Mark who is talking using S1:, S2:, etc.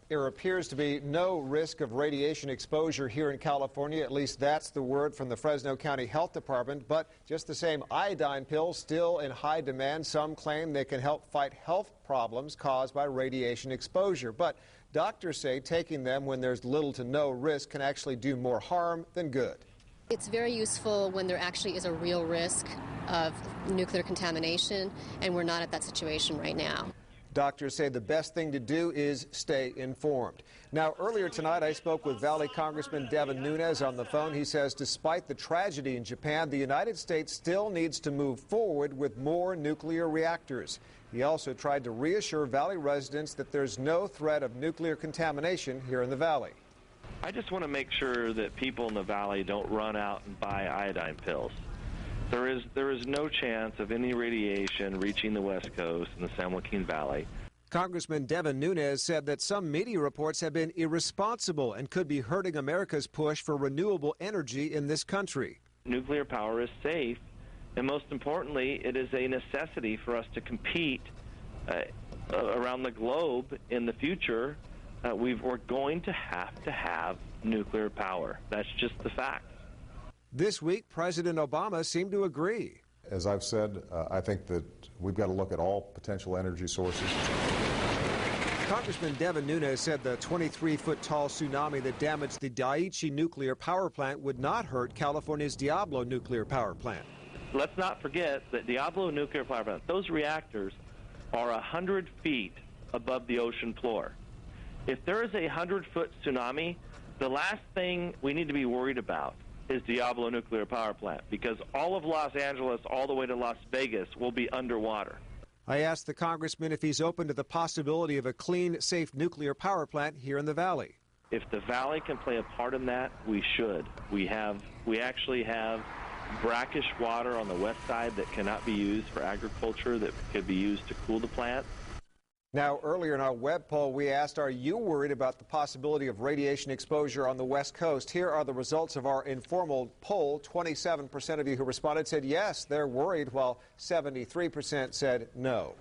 S1: There appears to be no risk of radiation exposure here in California. At least that's the word from the Fresno County Health Department. But just the same, iodine pills still in high demand. Some claim they can help fight health problems caused by radiation exposure. But doctors say taking them when there's little to no risk can actually do more harm than good.
S2: It's very useful when there actually is a real risk of nuclear contamination, and we're not at that situation right now.
S1: Doctors say the best thing to do is stay informed. Now, earlier tonight, I spoke with Valley Congressman Devin Nunes on the phone. He says despite the tragedy in Japan, the United States still needs to move forward with more nuclear reactors. He also tried to reassure Valley residents that there's no threat of nuclear contamination here in the Valley.
S3: I just want to make sure that people in the Valley don't run out and buy iodine pills. There is no chance of any radiation reaching the West Coast and the San Joaquin Valley.
S1: Congressman Devin Nunes said that some media reports have been irresponsible and could be hurting America's push for renewable energy in this country.
S3: Nuclear power is safe, and most importantly, it is a necessity for us to compete around the globe in the future. We're going to have nuclear power. That's just the fact.
S1: This week, President Obama seemed to agree.
S4: As I've said, I think that we've got to look at all potential energy sources.
S1: Congressman Devin Nunes said the 23-foot-tall tsunami that damaged the Daiichi nuclear power plant would not hurt California's Diablo nuclear power plant.
S3: Let's not forget that Diablo nuclear power plant, those reactors are 100 feet above the ocean floor. If there is a 100-foot tsunami, the last thing we need to be worried about is Diablo nuclear power plant, because all of Los Angeles all the way to Las Vegas will be underwater.
S1: I asked the congressman if he's open to the possibility of a clean, safe nuclear power plant here in the Valley.
S3: If the Valley can play a part in that, we should. We actually have brackish water on the west side that cannot be used for agriculture that could be used to cool the plant.
S1: Now, earlier in our web poll, we asked, are you worried about the possibility of radiation exposure on the West Coast? Here are the results of our informal poll. 27% of you who responded said yes, they're worried, while 73% said no.